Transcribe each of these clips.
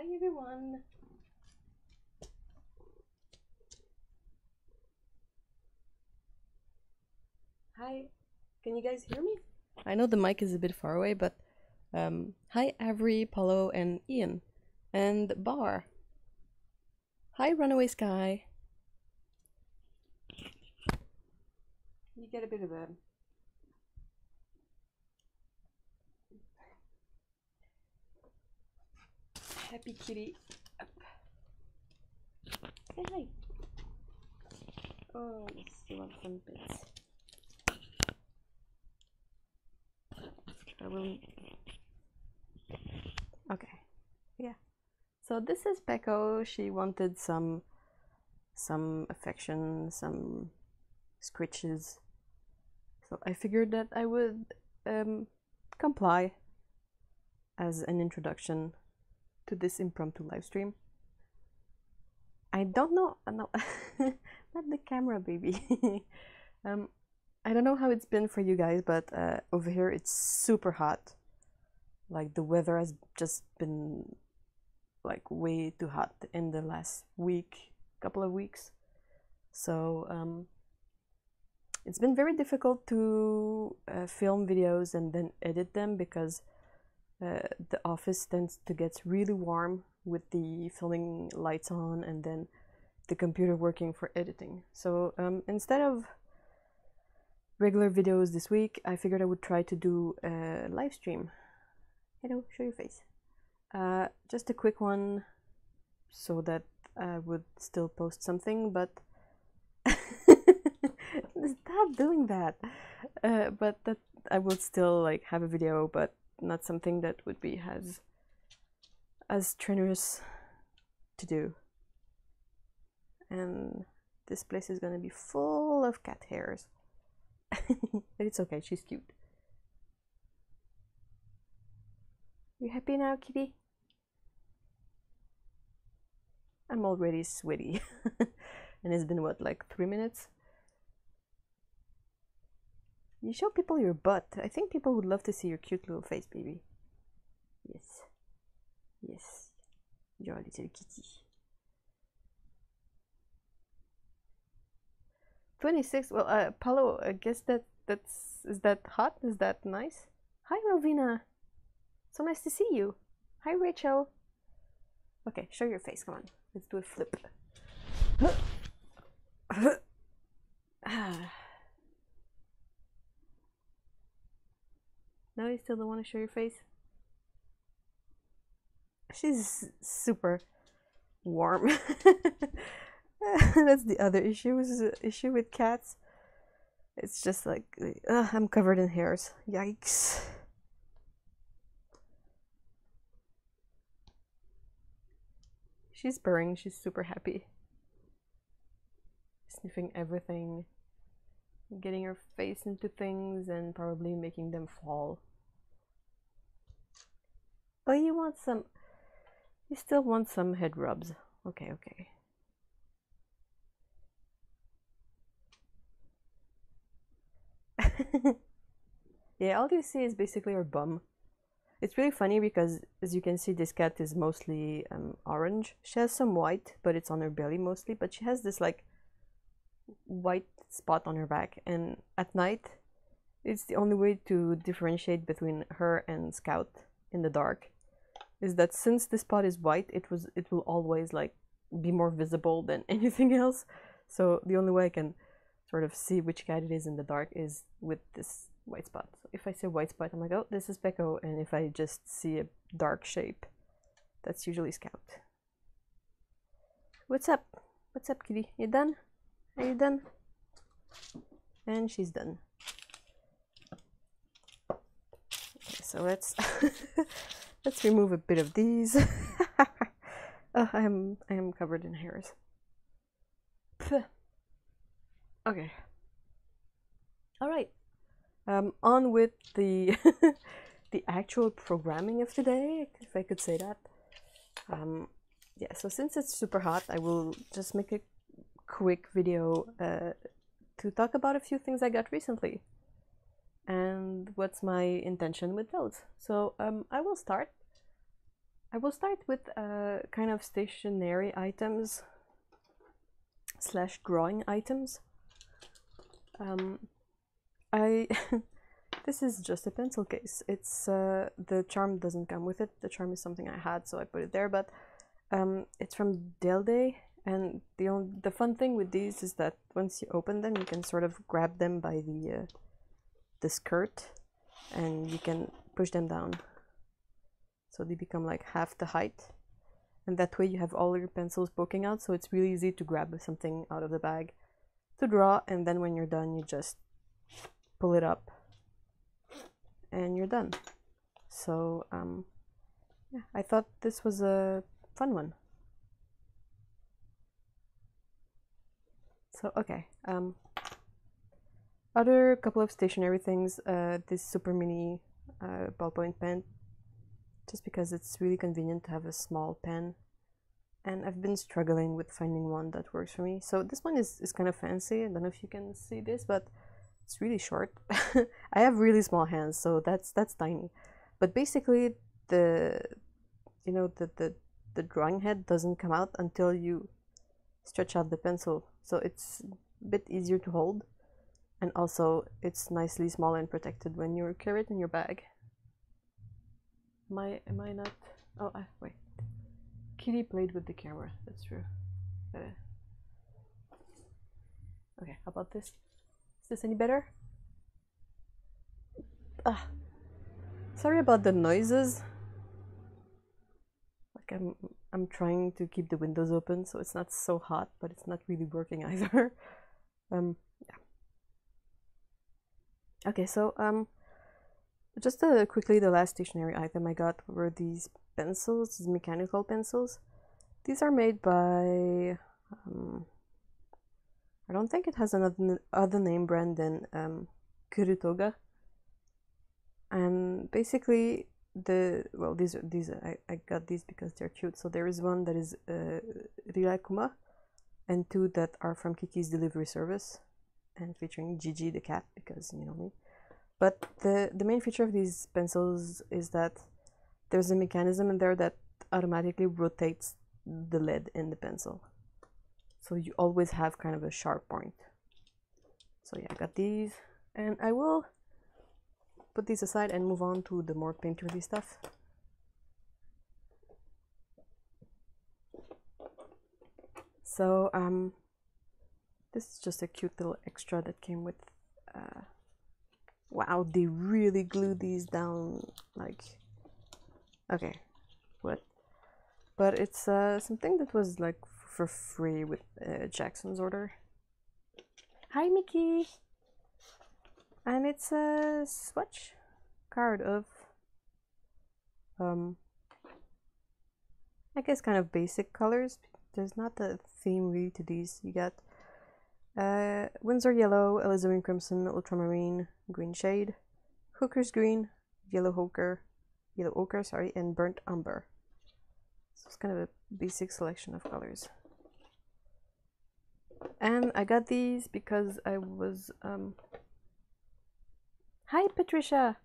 Hi everyone! Hi, can you guys hear me? I know the mic is a bit far away, but hi Avery, Paulo, and Ian, and Bar. Hi Runaway Sky. You get a bit of a happy kitty up. Say hi. Oh, yes, you want some bits. I will. Okay, yeah. So this is Pecco. She wanted some affection, some scritches. So I figured that I would comply as an introduction to this impromptu live stream. I don't know, no, not the camera, baby. I don't know how it's been for you guys, but over here it's super hot. Like the weather has just been like way too hot in the last couple of weeks. So it's been very difficult to film videos and then edit them because the office tends to get really warm with the filming lights on and then the computer working for editing. So instead of regular videos this week, I figured I would try to do a live stream. Hello, show your face. Just a quick one so that I would still post something, but stop doing that. But that I would still like have a video, but not something that would be as strenuous to do. And this place is gonna be full of cat hairs. But it's okay, she's cute. You happy now, kitty? I'm already sweaty. And it's been what, like 3 minutes? You show people your butt. I think people would love to see your cute little face, baby. Yes. Yes. You're a little kitty. 26. Well, Paulo, I guess is that hot? Is that nice? Hi, Rovina. So nice to see you. Hi, Rachel. Okay, show your face. Come on. Let's do a flip. No, you still don't want to show your face? She's super warm. That's the other issue, is the issue with cats. It's just like, I'm covered in hairs. Yikes. She's purring, she's super happy. Sniffing everything. Getting her face into things and probably making them fall. Oh, you still want some head rubs. Okay, okay. Yeah, all you see is basically her bum. It's really funny because, as you can see, this cat is mostly orange. She has some white, but it's on her belly mostly. But she has this like white spot on her back, and at night, it's the only way to differentiate between her and Scout in the dark. Is that since this spot is white, it will always like be more visible than anything else. So the only way I can sort of see which cat it is in the dark is with this white spot. So if I see a white spot, I'm like, oh, this is Pecco, and if I just see a dark shape, that's usually Scout. What's up? What's up, kitty? You done? Are you done? And she's done. Okay, so let's let's remove a bit of these. Oh, I am covered in hairs. Okay. All right. On with the the actual programming of today, if I could say that. Yeah. So since it's super hot, I will just make a quick video to talk about a few things I got recently and what's my intention with those. So I will start I will start with kind of stationery items / drawing items. I this is just a pencil case. It's the charm doesn't come with it. The charm is something I had, so I put it there. But it's from Delde, and the fun thing with these is that once you open them, you can sort of grab them by the skirt, and you can push them down, so they become like half the height. And that way you have all your pencils poking out, so it's really easy to grab something out of the bag to draw, and then when you're done, you just pull it up and you're done. So yeah, I thought this was a fun one. So okay, other couple of stationery things. This super mini ballpoint pen, just because it's really convenient to have a small pen, and I've been struggling with finding one that works for me. So this one is kind of fancy. I don't know if you can see this, but it's really short. I have really small hands, so that's tiny. But basically, the drawing head doesn't come out until you stretch out the pencil, so it's a bit easier to hold, and also it's nicely small and protected when you carry it in your bag. Am I not? Oh, wait. Kitty played with the camera. That's true. Okay, how about this? Is this any better? Sorry about the noises. Like I'm trying to keep the windows open so it's not so hot, but it's not really working either. Yeah. Okay, so just quickly, the last stationery item I got were these pencils, these mechanical pencils. These are made by I don't think it has another other name brand than Kurutoga. And basically these I got these because they're cute. So there is one that is Rilakkuma, and two that are from Kiki's delivery service, and featuring Gigi the cat, because you know me. But the main feature of these pencils is that there's a mechanism in there that automatically rotates the lead in the pencil, so you always have kind of a sharp point. So yeah, I got these, and I will put these aside and move on to the more painterly stuff. So this is just a cute little extra that came with wow, they really glued these down, like, okay, what? But it's something that was like for free with Jackson's order. Hi, Mickey! And it's a swatch card of I guess kind of basic colors. There's not a theme really to these. You got Windsor Yellow, Alizarin Crimson, Ultramarine, Green Shade, Hooker's Green, Yellow Ochre, sorry, and Burnt Umber. So it's kind of a basic selection of colors. And I got these because I was Hi, Patricia!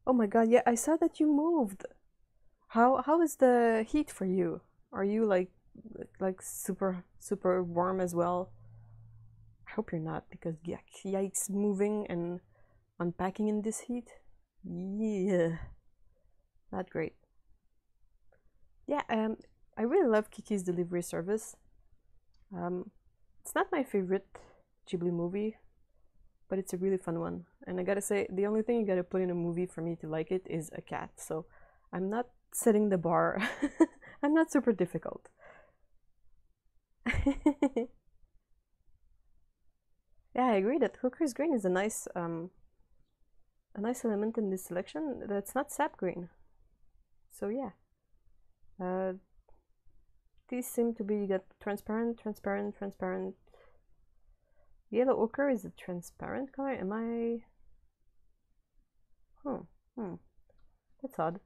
Oh my god, yeah, I saw that you moved. How is the heat for you? Are you like super warm as well? I hope you're not, because yikes, moving and unpacking in this heat. Yeah, not great. Yeah, I really love Kiki's delivery service. It's not my favorite Ghibli movie, but it's a really fun one. And I gotta say, the only thing you gotta put in a movie for me to like it is a cat. So I'm not setting the bar. I'm not super difficult. Yeah, I agree that Hooker's Green is a nice element in this selection. That's not sap green. So yeah, these seem to be, you got transparent. Yellow ochre is a transparent color. Am I? That's odd.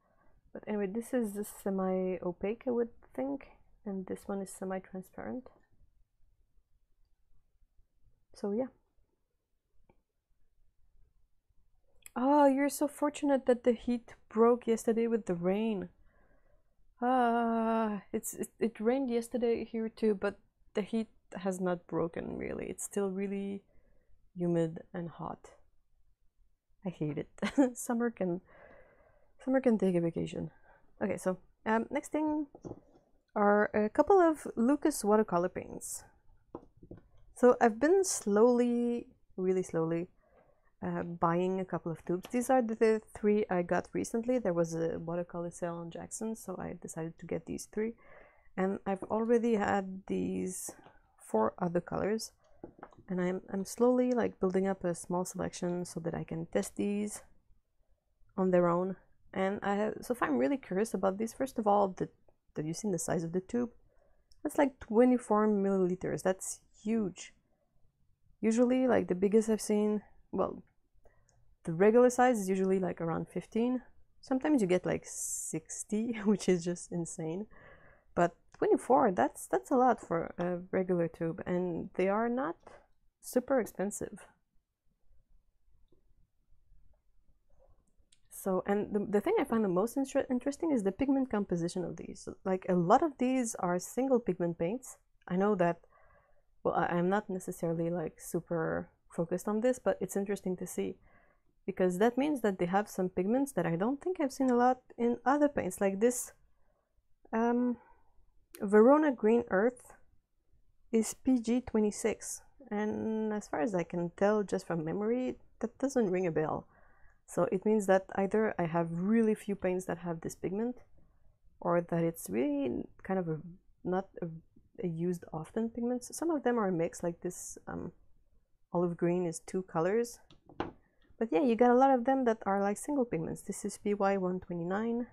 But anyway, this is the semi-opaque, I would think, and this one is semi-transparent. So yeah. Oh, you're so fortunate that the heat broke yesterday with the rain. It rained yesterday here too, but the heat has not broken really. It's still really humid and hot. I hate it. Summer can take a vacation. Okay, so next thing are a couple of Lukas watercolor paints. So I've been really slowly, buying a couple of tubes. These are the three I got recently. There was a watercolor sale on Jackson, so I decided to get these three. And I've already had these 4 other colors, and I'm slowly like building up a small selection so that I can test these on their own. And so far I'm really curious about these. First of all, have you seen the size of the tube? That's like 24 milliliters. That's huge. Usually, like the biggest I've seen, well, the regular size is usually like around 15. Sometimes you get like 60, which is just insane. But 24, that's a lot for a regular tube, and they are not super expensive. So, and the thing I find the most interesting is the pigment composition of these. Like a lot of these are single pigment paints. I know that, well, I'm not necessarily like super focused on this, but it's interesting to see, because that means that they have some pigments that I don't think I've seen a lot in other paints, like this Verona Green Earth is PG26, and as far as I can tell just from memory, that doesn't ring a bell. So it means that either I have really few paints that have this pigment, or that it's really kind of not a used often pigment. Some of them are mixed, like this olive green is 2 colors. But yeah, you got a lot of them that are like single pigments. This is PY129.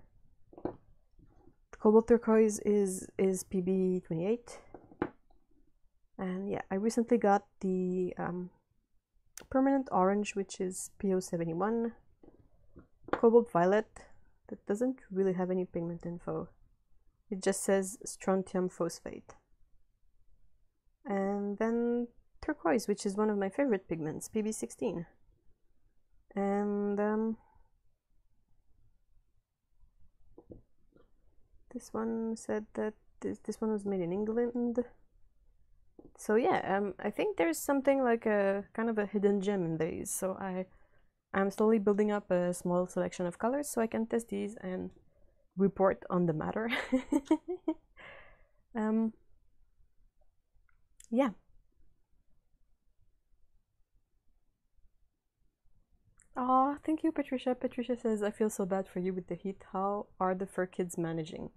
Cobalt turquoise is PB28. And yeah, I recently got the permanent orange, which is PO71. Cobalt violet, that doesn't really have any pigment info. It just says strontium phosphate. And then turquoise, which is one of my favorite pigments, PB16. And this one said that this one was made in England. So yeah, I think there's something like a kind of a hidden gem in these. So I'm slowly building up a small selection of colors so I can test these and report on the matter. Yeah. Oh, thank you, Patricia. Patricia says, I feel so bad for you with the heat. How are the fur kids managing?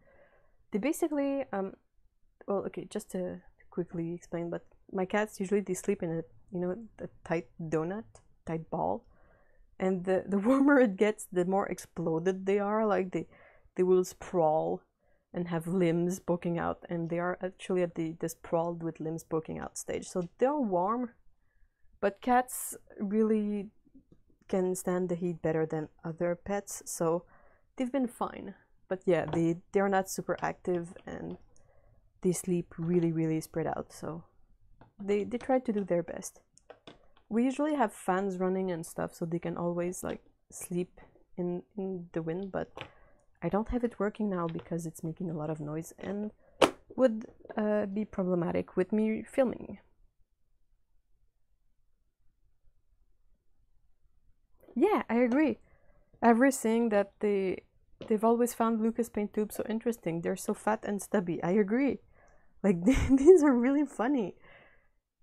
They basically, well, okay, just to quickly explain, but my cats usually they sleep in a tight donut, tight ball, and the warmer it gets, the more exploded they are. Like they will sprawl and have limbs poking out, and they are actually at the sprawled with limbs poking out stage. So they're warm, but cats really can stand the heat better than other pets, so they've been fine. But yeah, they're not super active, and they sleep really spread out, so they try to do their best. We usually have fans running and stuff, so they can always like sleep in the wind, but I don't have it working now because it's making a lot of noise and would be problematic with me filming. Yeah, I agree. Avery saying that they've always found Lukas paint tubes so interesting. They're so fat and stubby. I agree. Like these are really funny.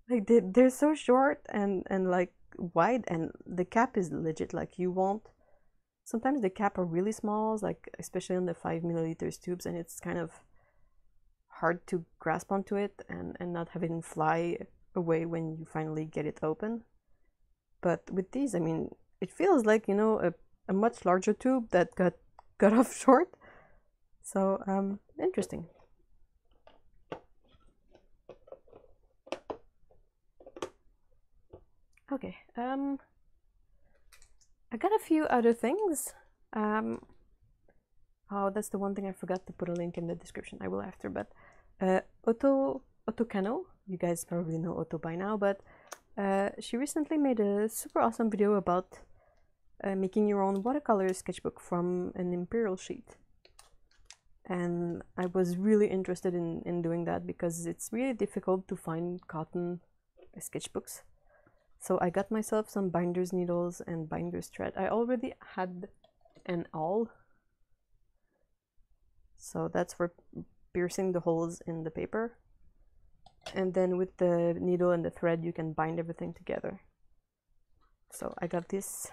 Like they're so short and like wide, and the cap is legit. Like you won't. Sometimes the cap are really small, like especially on the 5 milliliters tubes, and it's kind of hard to grasp onto it and not have it fly away when you finally get it open. But with these, I mean, it feels like, you know, a much larger tube that got cut off short. So interesting. Okay, I got a few other things. Oh, that's the one thing I forgot to put a link in the description. I will after, but Otto Kano, you guys probably know Otto by now, but she recently made a super awesome video about making your own watercolor sketchbook from an imperial sheet. and I was really interested in doing that because it's really difficult to find cotton sketchbooks. So I got myself some binder's needles and binder's thread. I already had an awl, so that's for piercing the holes in the paper, and then with the needle and the thread you can bind everything together. So I got this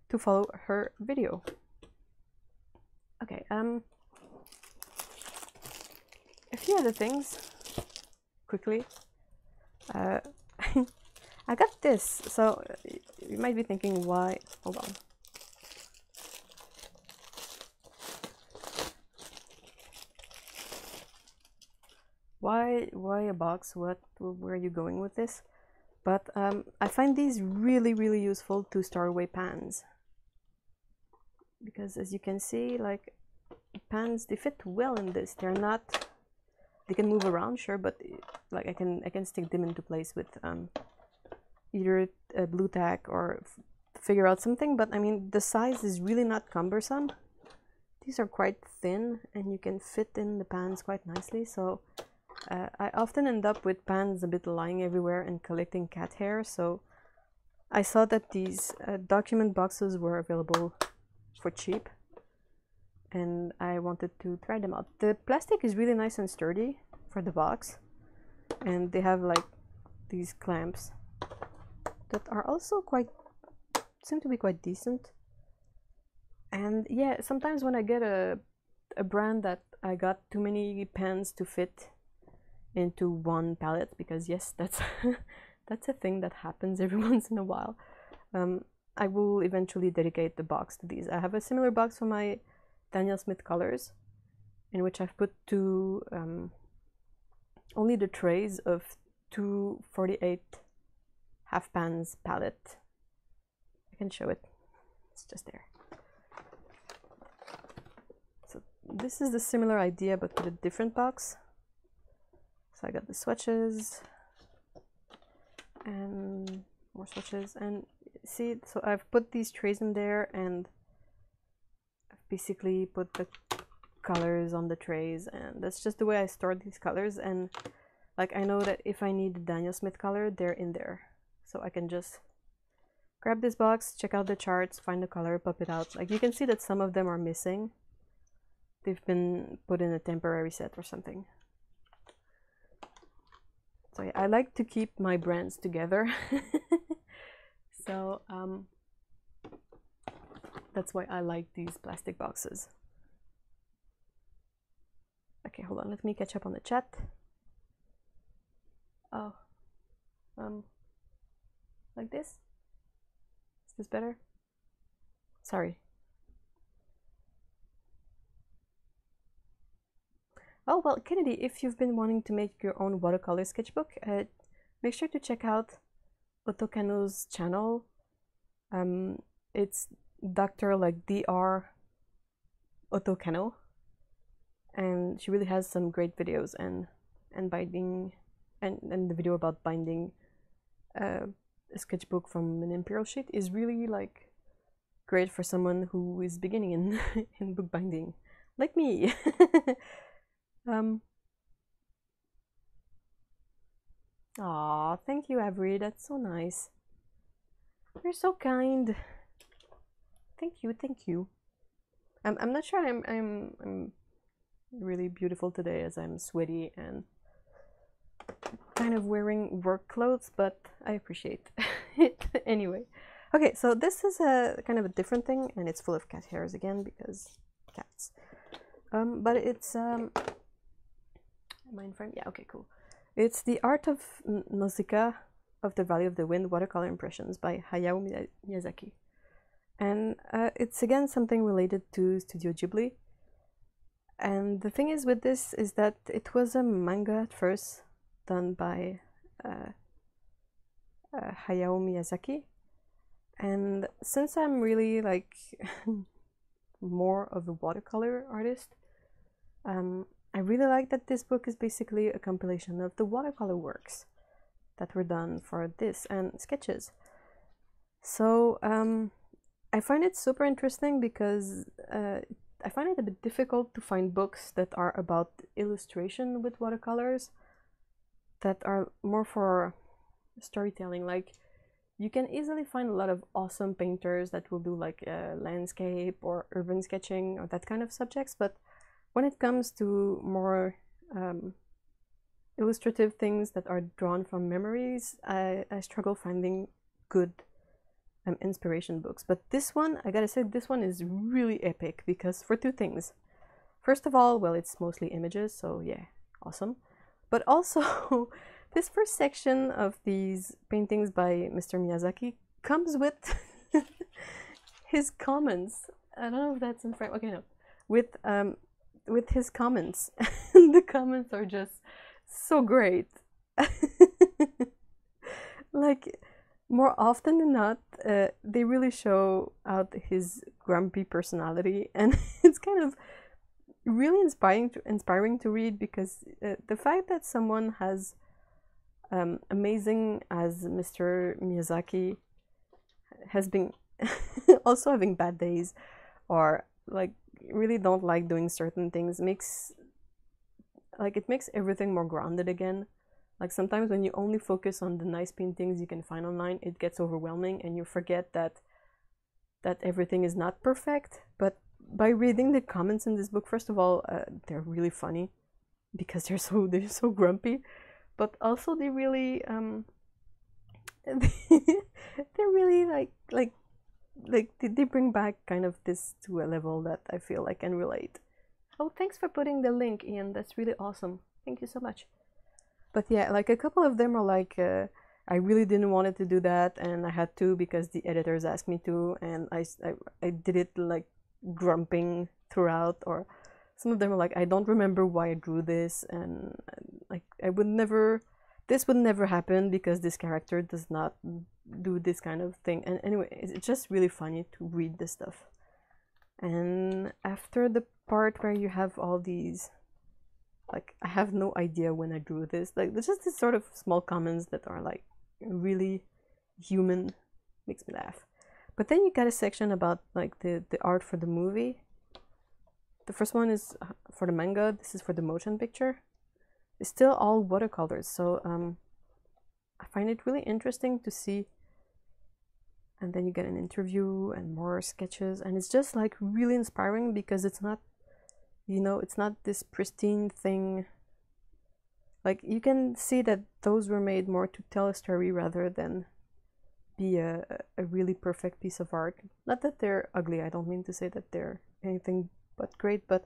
to follow her video. Okay, a few other things quickly. I got this, so you might be thinking why. Hold on. Why a box? Where are you going with this? But I find these really useful to store away pans, because as you can see, like, pans, they fit well in this. They're not, they can move around, sure, but like I can stick them into place with either a blue tack or figure out something. But I mean, the size is really not cumbersome. These are quite thin and you can fit in the pans quite nicely. So I often end up with pans a bit lying everywhere and collecting cat hair. So I saw that these document boxes were available for cheap, and I wanted to try them out. The plastic is really nice and sturdy for the box, and they have like these clamps that are also seem to be quite decent. And yeah, sometimes when I get a brand that I got too many pans to fit into one palette, because yes, that's that's a thing that happens every once in a while, I will eventually dedicate the box to these. I have a similar box for my Daniel Smith colors, in which I've put two only the trays of 248 half pans palette. I can show it, it's just there. So this is the similar idea but with a different box. So I got the swatches and more swatches, and see, so I've put these trays in there and I've basically put the colors on the trays, and that's just the way I store these colors. And like, I know that if I need the Daniel Smith color, they're in there, so I can just grab this box, check out the charts, find the color, pop it out. Like, you can see that some of them are missing. They've been put in a temporary set or something. So yeah, I like to keep my brands together. So that's why I like these plastic boxes. Okay, hold on, let me catch up on the chat. Oh, like this? Is this better? Sorry. Oh, well, Kennedy, if you've been wanting to make your own watercolor sketchbook, make sure to check out Otto Kano's channel. It's Dr. like Dr. Otto Kano, and she really has some great videos and binding, and the video about binding a sketchbook from an imperial sheet is really like great for someone who is beginning in in bookbinding, like me. Aw, thank you, Avery. That's so nice. You're so kind. Thank you, thank you. I'm not sure I'm really beautiful today, as I'm sweaty and kind of wearing work clothes, but I appreciate it anyway. Okay, so this is a kind of a different thing, and it's full of cat hairs again because cats. But it's am I in frame? Yeah, okay, cool. It's The Art of Nausicaä of the Valley of the Wind Watercolor Impressions by Hayao Miyazaki. And it's again something related to Studio Ghibli. And the thing is with this is that it was a manga at first done by Hayao Miyazaki. And since I'm really like more of a watercolor artist, I really like that this book is basically a compilation of the watercolor works that were done for this and sketches. So I find it super interesting because I find it a bit difficult to find books that are about illustration with watercolors that are more for storytelling. Like, you can easily find a lot of awesome painters that will do like landscape or urban sketching or that kind of subjects, but when it comes to more illustrative things that are drawn from memories, I struggle finding good inspiration books. But this one, I gotta say, this one is really epic because for two things. First of all, well, it's mostly images, so yeah, awesome. But also, this first section of these paintings by Mr. Miyazaki comes with his comments. I don't know if that's in frame. Okay, no. With his comments. The comments are just so great. Like, more often than not, they really show out his grumpy personality, and it's kind of really inspiring to read because the fact that someone has amazing as Mr. Miyazaki has been also having bad days or like really don't like doing certain things makes everything more grounded again. Like sometimes when you only focus on the nice paintings you can find online, it gets overwhelming and you forget that everything is not perfect. But by reading the comments in this book, first of all, they're really funny because they're so grumpy, but also they really they're really like they bring back kind of this to a level that I feel I can relate. Oh, thanks for putting the link, Ian. That's really awesome. Thank you so much. But yeah, like a couple of them are like, I really didn't want it to do that, and I had to because the editors asked me to, and I did it like grumping throughout. Or some of them are like, I don't remember why I drew this, and like this would never happen because this character does not do this kind of thing. And anyway, it's just really funny to read this stuff. And after the part where you have all these, like, I have no idea when I drew this, like there's just this sort of small comments that are like really human, makes me laugh. But then you got a section about like the art for the movie. The first one is for the manga, this is for the motion picture. It's still all watercolors, so I find it really interesting to see. And then you get an interview and more sketches, and it's just like really inspiring because it's not, you know, it's not this pristine thing. Like you can see that those were made more to tell a story rather than be a really perfect piece of art. Not that they're ugly, I don't mean to say that they're anything but great, but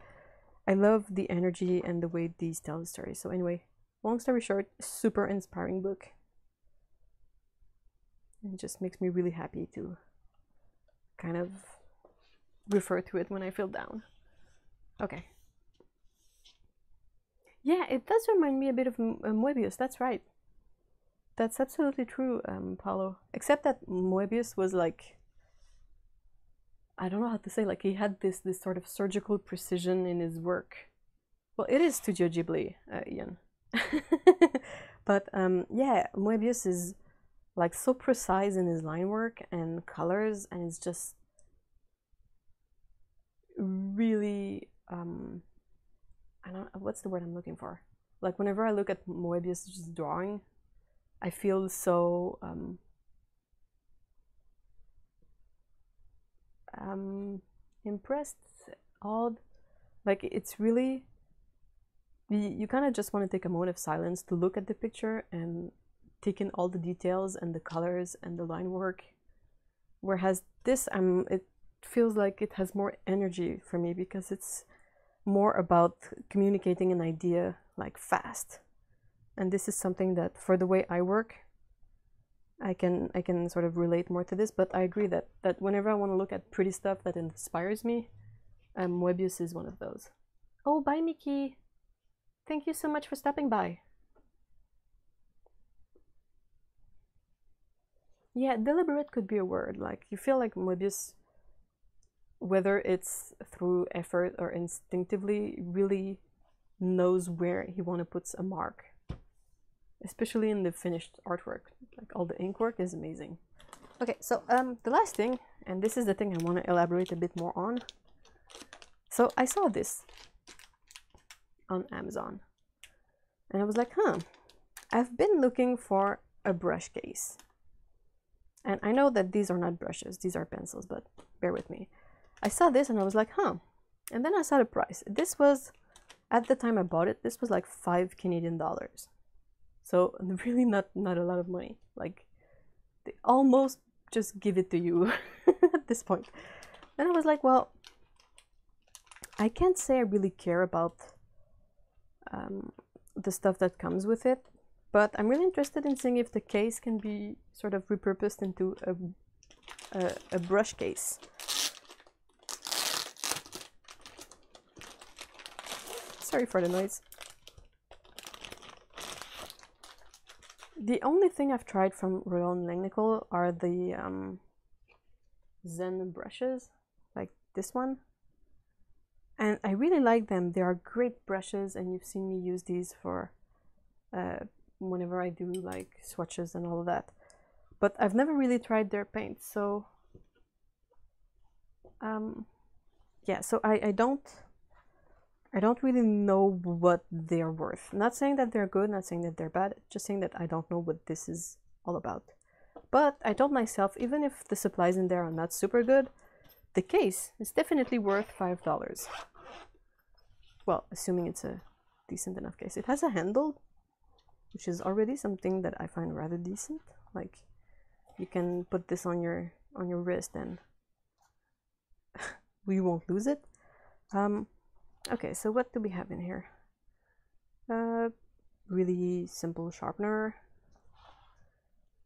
I love the energy and the way these tell the story. So anyway, long story short, super inspiring book. It just makes me really happy to kind of refer to it when I feel down. Okay. Yeah, it does remind me a bit of Moebius, that's right. That's absolutely true, Paolo. Except that Moebius was like, I don't know how to say, like he had this sort of surgical precision in his work. Well, it is Studio Ghibli, Ian. But yeah, Moebius is like so precise in his line work and colors, and it's just really I don't know, what's the word I'm looking for? Like whenever I look at Moebius just drawing, I feel so impressed, awed. Like it's really, you kind of just want to take a moment of silence to look at the picture and take in all the details and the colors and the line work. Whereas this, it feels like it has more energy for me because it's more about communicating an idea like fast. And this is something that for the way I work, I can sort of relate more to this. But I agree that whenever I want to look at pretty stuff that inspires me, Moebius is one of those. Oh, bye, Mickey. Thank you so much for stopping by. Yeah, deliberate could be a word. Like you feel like Moebius, whether it's through effort or instinctively, really knows where he wants to put a mark. Especially in the finished artwork. Like all the ink work is amazing. Okay, so the last thing, and this is the thing I want to elaborate a bit more on. So I saw this on Amazon and I was like, huh, I've been looking for a brush case. And I know that these are not brushes, these are pencils, but bear with me. I saw this and I was like, huh. And then I saw the price. This was, at the time I bought it, this was like $5 Canadian. So really not a lot of money. Like, they almost just give it to you at this point. And I was like, well, I can't say I really care about the stuff that comes with it, but I'm really interested in seeing if the case can be sort of repurposed into a brush case. Sorry for the noise. The only thing I've tried from Royal and Langnickel are the Zen brushes, like this one. And I really like them. They are great brushes, and you've seen me use these for whenever I do like swatches and all of that. But I've never really tried their paint, so yeah. So I don't really know what they're worth. Not saying that they're good, not saying that they're bad. Just saying that I don't know what this is all about. But I told myself, even if the supplies in there are not super good, the case is definitely worth $5. Well, assuming it's a decent enough case. It has a handle, which is already something that I find rather decent. Like, you can put this on your wrist and you won't lose it. Okay, so what do we have in here? Really simple sharpener,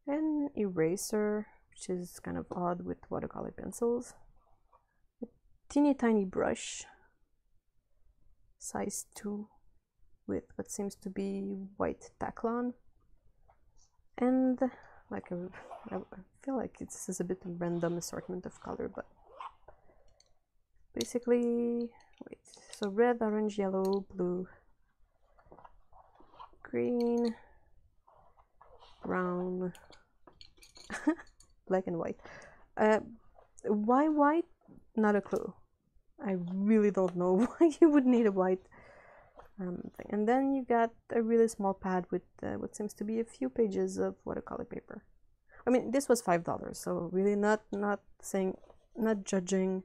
an eraser, which is kind of odd with watercolor pencils, a teeny tiny brush, size 2, with what seems to be white Taclon, and like I feel like this is a bit of a random assortment of color, but basically, wait, so red, orange, yellow, blue, green, brown, black and white. Why white? Not a clue. I really don't know why you would need a white thing. And then you got a really small pad with what seems to be a few pages of watercolor paper. I mean, this was $5, so really not judging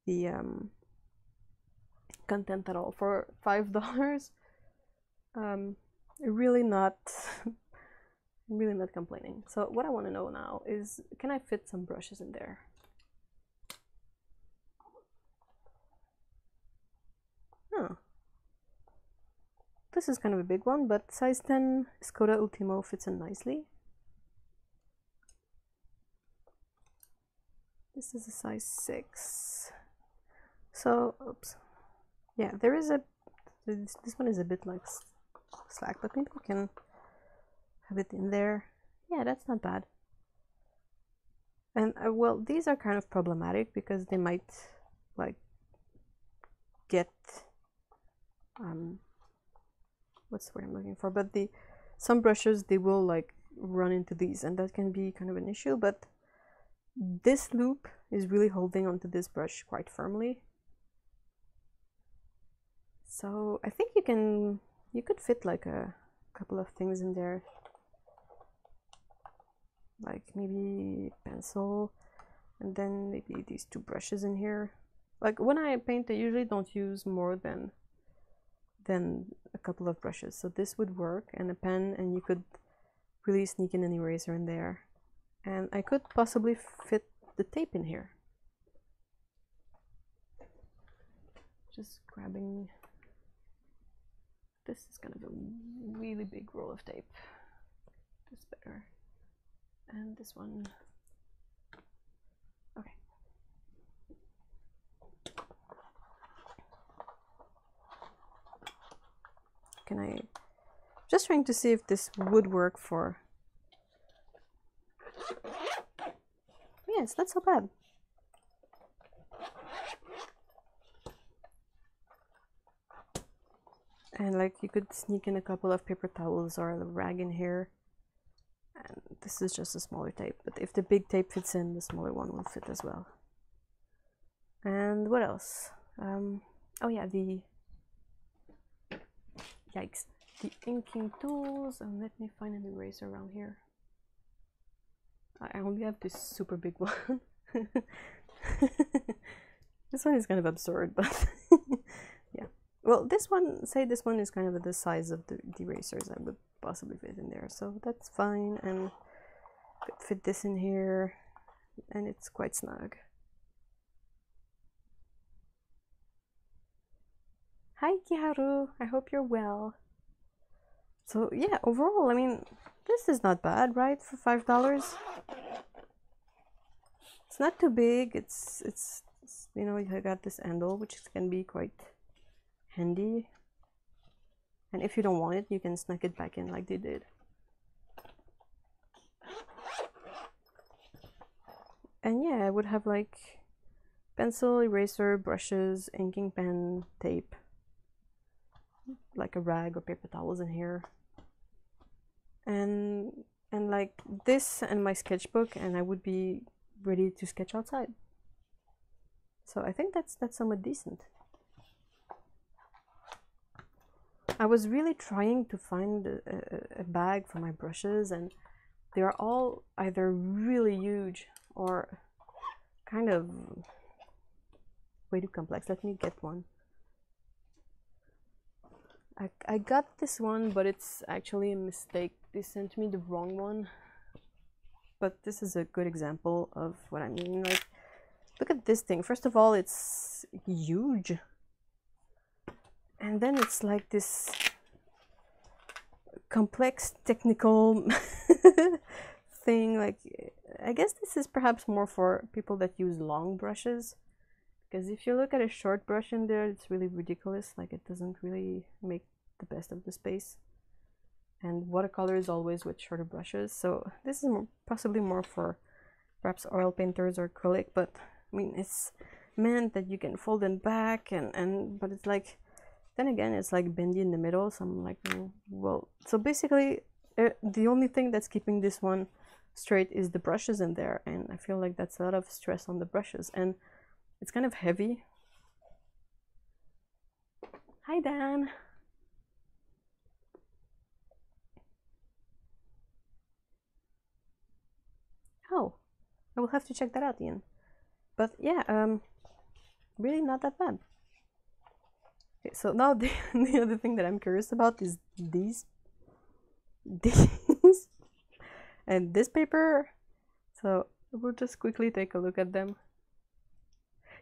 the content at all. For $5, really not complaining. So what I want to know now is, can I fit some brushes in there? Huh. This is kind of a big one, but size 10 Skoda Ultimo fits in nicely. This is a size 6. So, oops. Yeah, there is this one is a bit like slack, but maybe we can have it in there. Yeah, that's not bad. And well, these are kind of problematic because they might like get what's the word I'm looking for, but some brushes, they will like run into these, and that can be kind of an issue. But this loop is really holding onto this brush quite firmly, so I think you could fit like a couple of things in there, like maybe pencil, and then maybe these 2 brushes in here. Like, when I paint, I usually don't use more than a couple of brushes, so this would work, and a pen, and you could really sneak in an eraser in there, and I could possibly fit the tape in here. Just grabbing, this is kind of a really big roll of tape. This better, and this one. Okay. Can I just trying to see if this would work for, yeah, it's not so bad. And like, you could sneak in a couple of paper towels or a rag in here, and this is just a smaller tape, but if the big tape fits in, the smaller one will fit as well. And what else? Oh yeah, yikes, the inking tools. And let me find an eraser around here. I only have this super big one. This one is kind of absurd, but yeah. Well, this one is kind of the size of the erasers I would possibly fit in there, so that's fine, and could fit this in here, and it's quite snug. Hi Kiharu, I hope you're well. So yeah, overall, I mean, this is not bad, right, for $5? It's not too big. It's you know, you got this handle, which can be quite handy, and if you don't want it, you can snug it back in like they did. And yeah, I would have like pencil, eraser, brushes, inking pen, tape, like a rag or paper towels in here, and like this and my sketchbook, and I would be ready to sketch outside. So I think that's somewhat decent. I was really trying to find a bag for my brushes, and they are all either really huge or kind of way too complex. Let me get one. I got this one, but it's actually a mistake. They sent me the wrong one. But this is a good example of what I mean. Like, look at this thing. First of all, it's huge. And then it's like this complex technical thing. Like, I guess this is perhaps more for people that use long brushes. Because if you look at a short brush in there, it's really ridiculous. Like, it doesn't really make the best of the space. And watercolor is always with shorter brushes, so this is possibly more for perhaps oil painters or acrylic, but I mean, it's meant that you can fold them back, but it's like, then again, it's like bendy in the middle, so I'm like, well, so basically the only thing that's keeping this one straight is the brushes in there, and I feel like that's a lot of stress on the brushes, and it's kind of heavy. Hi Dan. Oh, I will have to check that out, Ian. But yeah, really not that bad. Okay, so now the other thing that I'm curious about is these and this paper. So we'll just quickly take a look at them.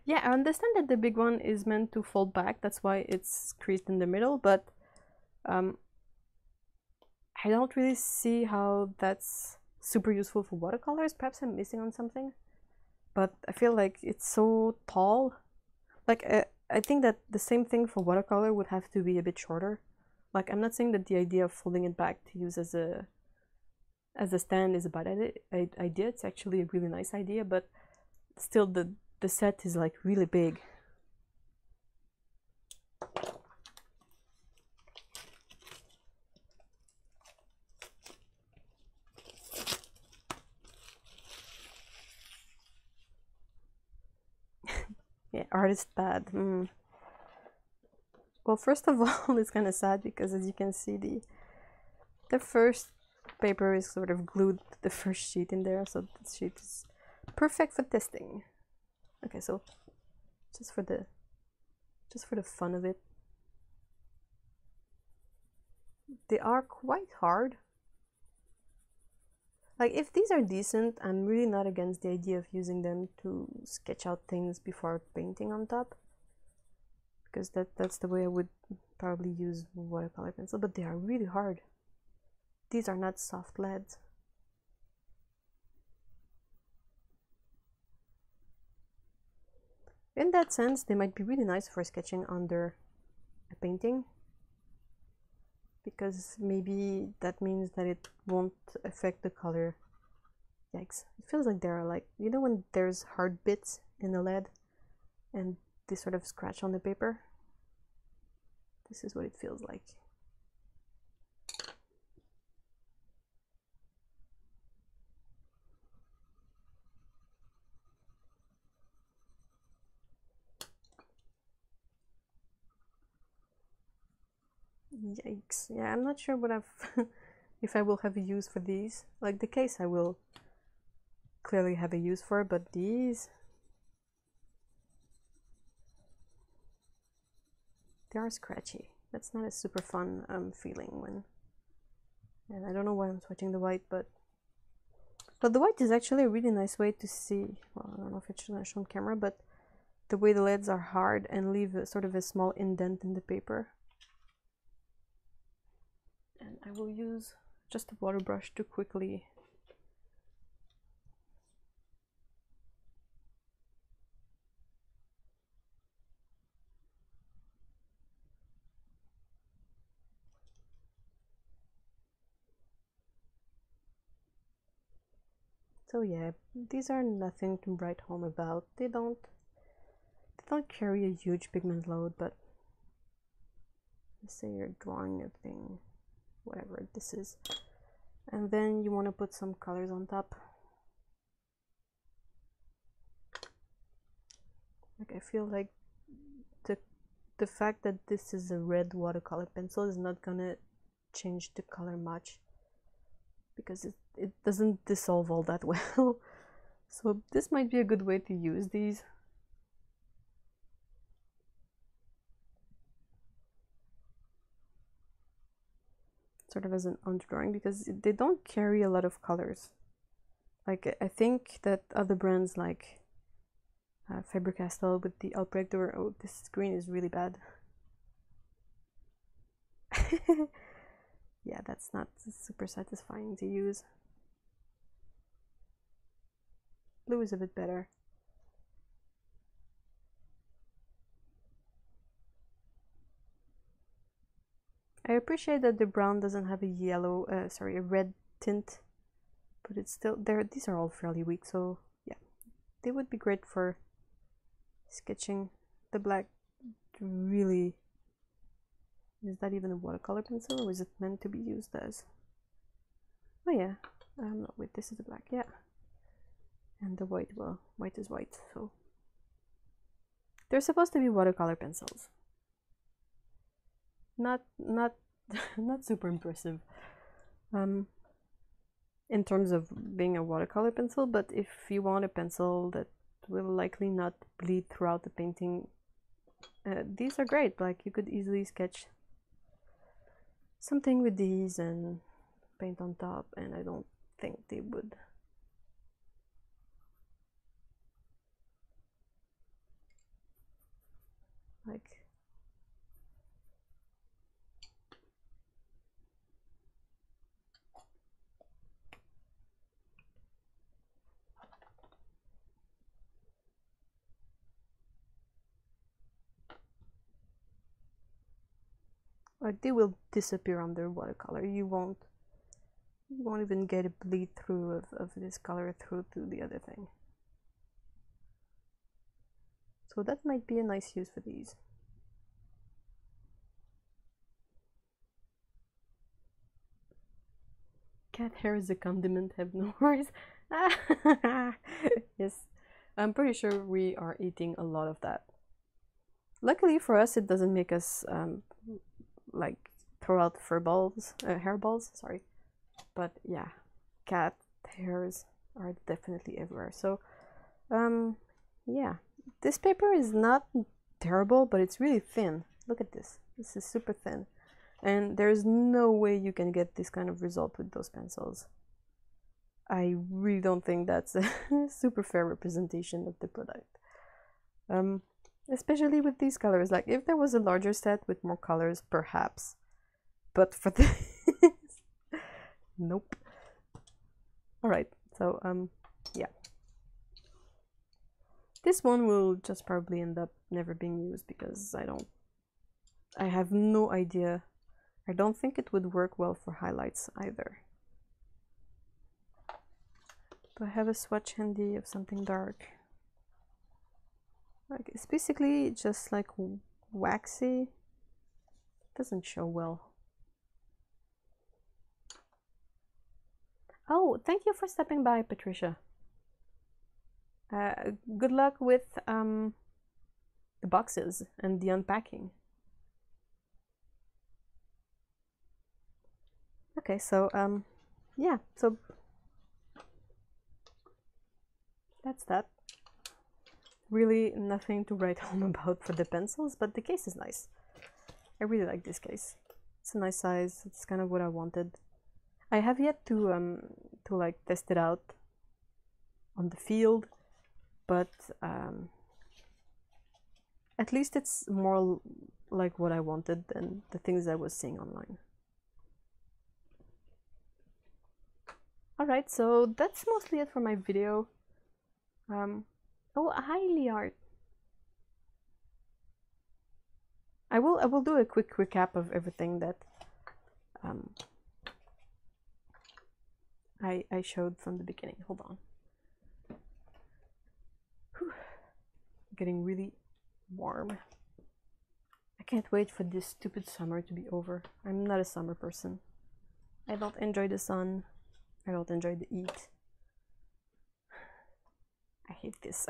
Yeah, I understand that the big one is meant to fold back. That's why it's creased in the middle, but I don't really see how that's super useful for watercolors. Perhaps I'm missing on something, but I feel like it's so tall. Like, I think that the same thing for watercolor would have to be a bit shorter. Like, I'm not saying that the idea of folding it back to use as a stand is a bad idea. It's actually a really nice idea, but still the set is like really big. Yeah, artist bad. Well, first of all, it's kind of sad because, as you can see, the first paper is sort of glued to the first sheet in there, so this sheet is perfect for testing. Okay, so just for the fun of it, they are quite hard. Like, if these are decent, I'm really not against the idea of using them to sketch out things before painting on top, because that's the way I would probably use watercolor pencil, but they are really hard. These are not soft leads. In that sense, they might be really nice for sketching under a painting, because maybe that means that it won't affect the color. Yikes. It feels like there are, like, you know when there's hard bits in the lead and they sort of scratch on the paper? This is what it feels like. Yikes. Yeah, I'm not sure what I've if I will have a use for these. Like the case I will clearly have a use for, but these, they are scratchy. That's not a super fun feeling when, and I don't know why I'm swatching the white, but the white is actually a really nice way to see, well, I don't know if it's shown on camera, but the way the leads are hard and leave a, sort of a small indent in the paper. And I will use just a water brush to quickly so yeah, these are nothing to write home about. They don't carry a huge pigment load, but let's say you're drawing a thing, whatever this is, and then you want to put some colors on top. Like I feel like the fact that this is a red watercolor pencil is not gonna change the color much because it doesn't dissolve all that well. So this might be a good way to use these. Sort of as an underdrawing, because they don't carry a lot of colors. Like I think that other brands like Faber-Castell with the Outbreak, oh, this green is really bad. Yeah, that's not super satisfying to use. Blue is a bit better. I appreciate that the brown doesn't have a yellow, sorry, a red tint, but it's still there. These are all fairly weak, so yeah, they would be great for sketching. The black really, is that even a watercolor pencil, or is it meant to be used as? Oh yeah, no, wait, this is the black, yeah. And the white, well, white is white, so they're supposed to be watercolor pencils. Not not super impressive in terms of being a watercolor pencil, but if you want a pencil that will likely not bleed throughout the painting, these are great. Like you could easily sketch something with these and paint on top, and I don't think they would. Like, they will disappear under watercolor. You won't even get a bleed through of this color through to the other thing. So that might be a nice use for these. Cat hair is a condiment, have no worries. Yes, I'm pretty sure we are eating a lot of that. Luckily for us, it doesn't make us like throw out hair balls, sorry. But yeah, cat hairs are definitely everywhere. So yeah, this paper is not terrible, but it's really thin. Look at this. This is super thin. And there's no way you can get this kind of result with those pencils. I really don't think that's a super fair representation of the product. Especially with these colors. Like if there was a larger set with more colors, perhaps. But for this, nope. Alright, so yeah. This one will just probably end up never being used because I have no idea. I don't think it would work well for highlights either. Do I have a swatch handy of something dark? Like it's basically just like waxy. It doesn't show well. Oh, thank you for stopping by, Patricia. Good luck with the boxes and the unpacking. Okay, so yeah, so that's that. Really nothing to write home about for the pencils, but the case is nice. I really like this case. It's a nice size. It's kind of what I wanted. I have yet to like test it out on the field, but at least it's more like what I wanted than the things I was seeing online. Alright, so that's mostly it for my video. Oh, hi Art. I will do a quick recap of everything that I showed from the beginning. Hold on. Whew. Getting really warm. I can't wait for this stupid summer to be over. I'm not a summer person. I don't enjoy the sun. I don't enjoy the heat. I hate this.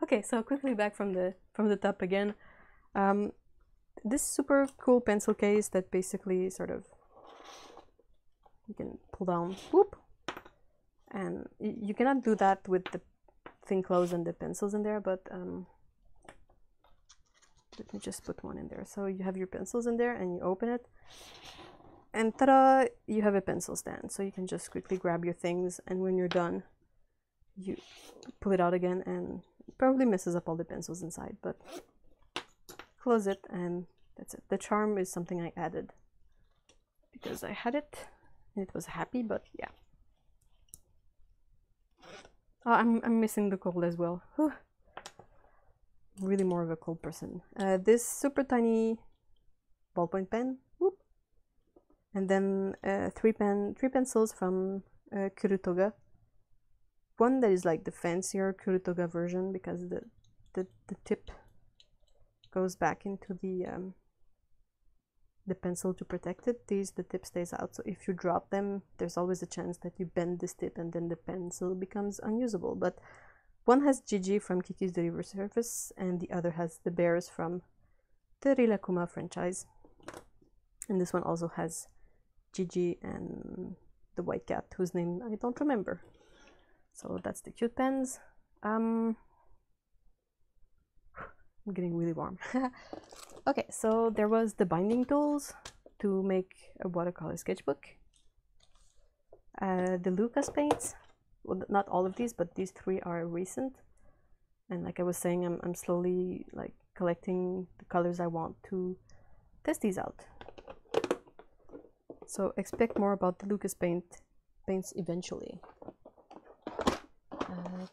Okay, so quickly back from the top again. This super cool pencil case that basically sort of you can pull down, whoop, and you cannot do that with the thing closed and the pencils in there, but let me just put one in there. So you have your pencils in there and you open it, and ta-da, you have a pencil stand. So you can just quickly grab your things, and when you're done, you pull it out again, and it probably messes up all the pencils inside, but close it and that's it. The charm is something I added because I had it and it was happy, but yeah. Oh, I'm missing the cold as well. Whew. Really more of a cold person. This super tiny ballpoint pen, whoop. And then three pencils from Kurutoga. One that is like the fancier Kurutoga version because the tip goes back into the pencil to protect it. The tip stays out, so if you drop them, there's always a chance that you bend this tip and then the pencil becomes unusable. But one has Gigi from Kiki's Delivery Service, and the other has the bears from the Rilakkuma franchise. And this one also has Gigi and the white cat, whose name I don't remember. So that's the cute pens. I'm getting really warm. Okay, so there was the binding tools to make a watercolor sketchbook. The Lukas paints. Well, not all of these, but these three are recent. And like I was saying, I'm slowly like collecting the colors I want to test these out. So expect more about the Lukas paints eventually.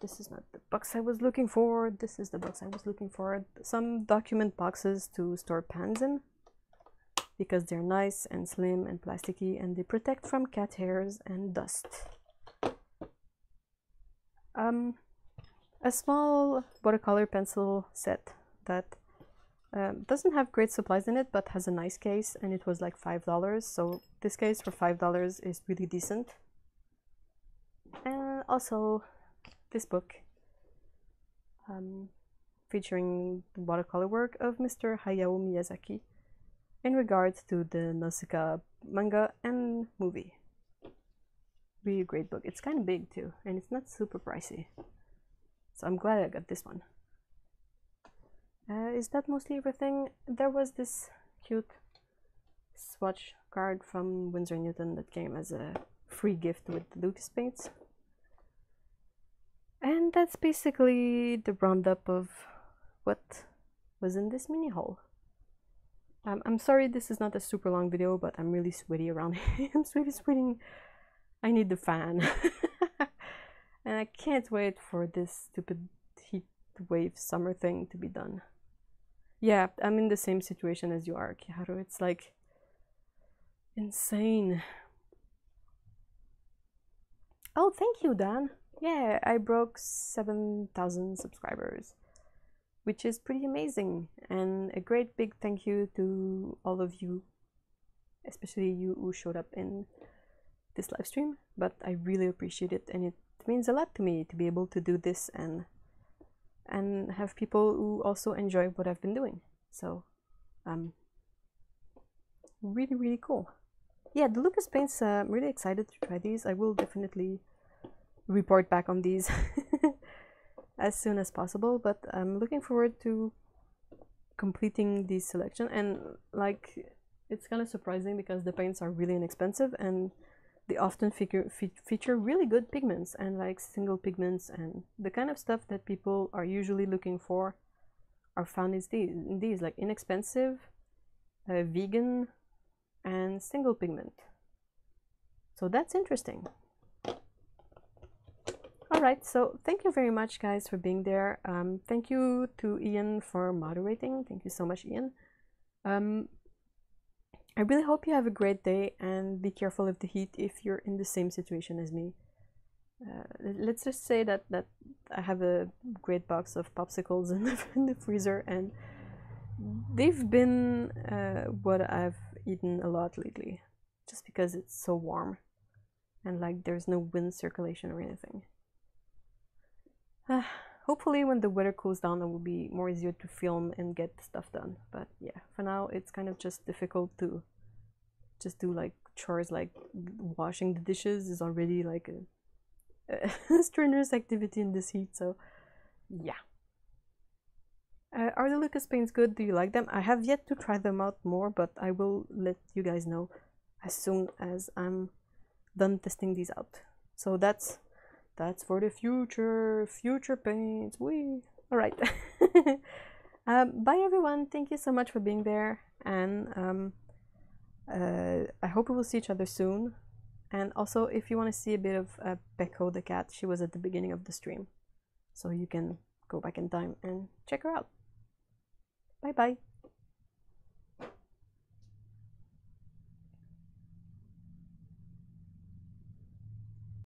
This is not the box I was looking for. This is the box I was looking for. Some document boxes to store pans in because they're nice and slim and plasticky, and they protect from cat hairs and dust. A small watercolor pencil set that doesn't have great supplies in it, but has a nice case, and it was like $5. So this case for $5 is really decent. And also this book featuring the watercolor work of Mr. Hayao Miyazaki in regards to the Nausicaä manga and movie. Really great book. It's kind of big too, and it's not super pricey. So I'm glad I got this one. Is that mostly everything? There was this cute swatch card from Winsor & Newton that came as a free gift with the Lukas paints. And that's basically the roundup of what was in this mini haul. I'm sorry this is not a super long video, but I'm really sweaty around here. I'm really sweating. I need the fan. And I can't wait for this stupid heat wave summer thing to be done. Yeah, I'm in the same situation as you are, Kiharu. It's like insane. Oh, thank you, Dan. Yeah, I broke 7,000 subscribers, which is pretty amazing. And a great big thank you to all of you, especially you who showed up in this live stream. But I really appreciate it, and it means a lot to me to be able to do this and have people who also enjoy what I've been doing. So really, really cool. yeah, the Lukas paints, I'm really excited to try these. I will definitely report back on these as soon as possible, but I'm looking forward to completing this selection. And like, it's kind of surprising because the paints are really inexpensive and they often feature really good pigments and like single pigments, and the kind of stuff that people are usually looking for are found in these like inexpensive, vegan, and single pigment. So that's interesting. Alright, so thank you very much, guys, for being there. Thank you to Ian for moderating. Thank you so much, Ian. I really hope you have a great day, and be careful of the heat if you're in the same situation as me. Let's just say that I have a great box of popsicles in the freezer, and they've been what I've eaten a lot lately, just because it's so warm and like there's no wind circulation or anything. Hopefully when the weather cools down it will be more easier to film and get stuff done, but yeah, for now it's kind of just difficult to just do like chores, like washing the dishes is already like a strenuous activity in this heat, so yeah. Are the Lukas paints good? Do you like them? I have yet to try them out more, but I will let you guys know as soon as I'm done testing these out. So that's for the future paints. Wee. All right. Bye everyone. Thank you so much for being there, and I hope we will see each other soon. And also, if you want to see a bit of Pecco the cat, she was at the beginning of the stream, so you can go back in time and check her out. Bye bye.